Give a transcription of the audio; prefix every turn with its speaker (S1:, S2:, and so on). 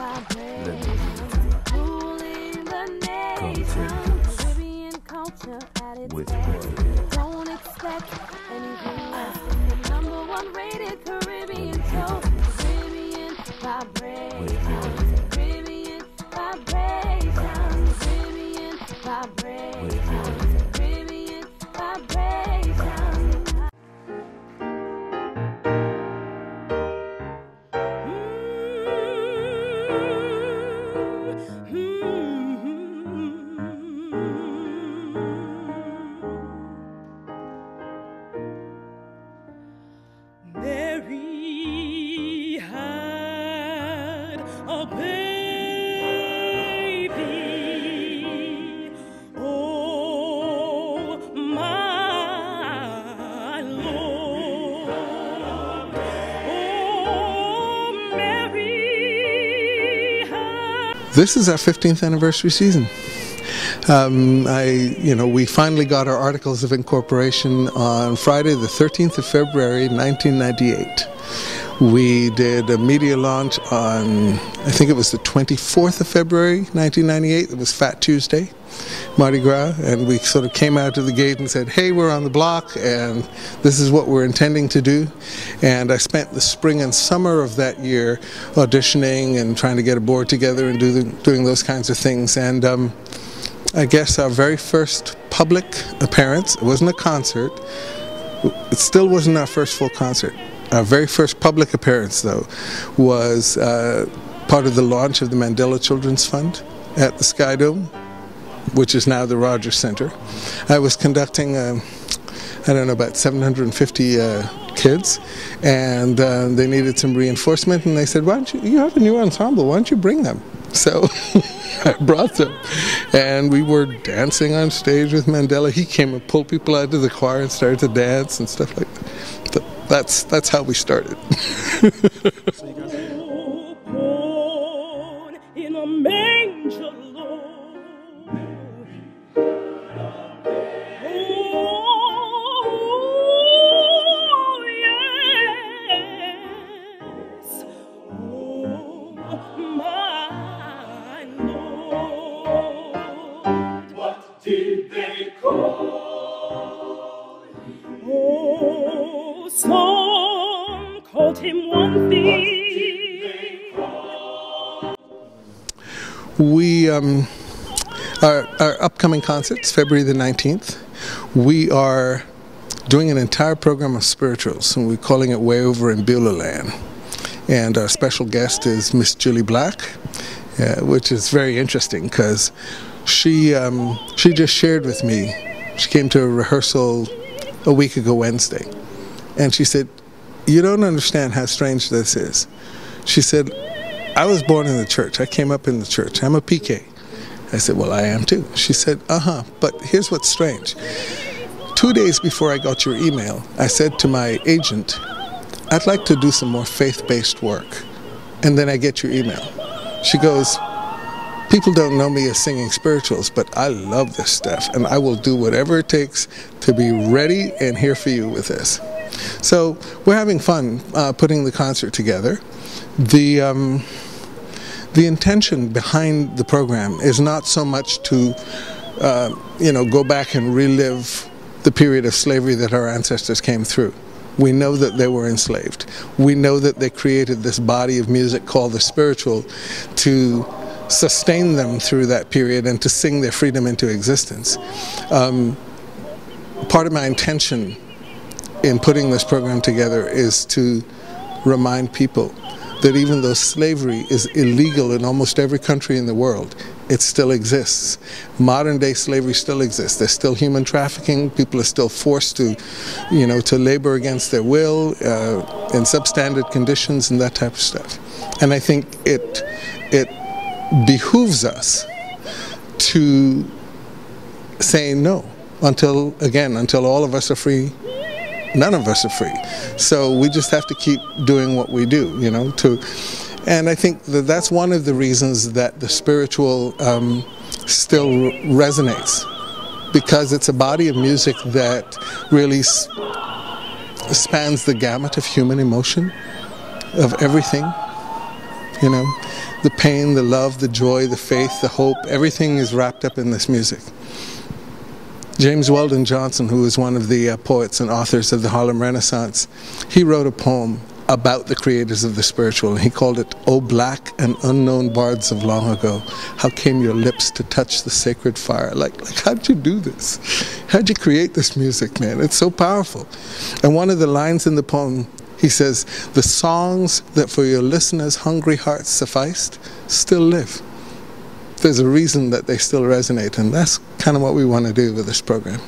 S1: Let me come with me.
S2: Don't expect anything less than the #1 rated Caribbean show. Caribbean vibration. Caribbean vibration. Caribbean vibration. Caribbean vibration.
S3: Mary had a baby, oh my Lord, oh Mary had...
S4: This is our 15th anniversary season. We finally got our Articles of Incorporation on Friday, the 13th of February, 1998. We did a media launch on, I think it was the 24th of February, 1998. It was Fat Tuesday, Mardi Gras, and we sort of came out of the gate and said, hey, we're on the block, and this is what we're intending to do. And I spent the spring and summer of that year auditioning and trying to get a board together and doing those kinds of things. And I guess our very first public appearance, it wasn't a concert, it still wasn't our first full concert. Our very first public appearance, though, was part of the launch of the Mandela Children's Fund at the Sky Dome, which is now the Rogers Center. I was conducting, I don't know, about 750 kids, and they needed some reinforcement, and they said, why don't you have a new ensemble, why don't you bring them? So I brought them, and we were dancing on stage with Mandela. He came and pulled people out of the choir and started to dance and stuff like that. That's how we started.
S3: Born in a manger, Lord. Oh, yes. Oh, my Lord.
S5: What did they call?
S3: Oh, some called him one thing.
S4: We, our upcoming concerts, February the 19th, we are doing an entire program of spirituals, and we're calling it Way Over in Beulah Land. And our special guest is Miss Julie Black, which is very interesting because she just shared with me, she came to a rehearsal a week ago Wednesday, and she said, you don't understand how strange this is. She said, I was born in the church. I came up in the church. I'm a PK. I said, well, I am too. She said, but here's what's strange. 2 days before I got your email, I said to my agent, I'd like to do some more faith-based work. And then I get your email. She goes, people don't know me as singing spirituals, but I love this stuff, and I will do whatever it takes to be ready and here for you with this. So we're having fun putting the concert together. The intention behind the program is not so much to, go back and relive the period of slavery that our ancestors came through. We know that they were enslaved. We know that they created this body of music called the spiritual to sustain them through that period and to sing their freedom into existence. Part of my intention in putting this program together is to remind people that even though slavery is illegal in almost every country in the world, it still exists. Modern day slavery still exists. There's still human trafficking. People are still forced to, to labor against their will in substandard conditions and that type of stuff. And I think it behooves us to say no until all of us are free. None of us are free. So we just have to keep doing what we do, and I think that that's one of the reasons that the spiritual still resonates, because it's a body of music that really spans the gamut of human emotion, of everything. you know. The pain, the love, the joy, the faith, the hope, everything is wrapped up in this music. James Weldon Johnson, who was one of the poets and authors of the Harlem Renaissance, he wrote a poem about the creators of the spiritual. He called it, "O black and unknown bards of long ago, how came your lips to touch the sacred fire?" Like how'd you do this? How'd you create this music, man? It's so powerful. And one of the lines in the poem, he says, "The songs that for your listeners' hungry hearts sufficed still live." There's a reason that they still resonate, and that's kind of what we want to do with this program.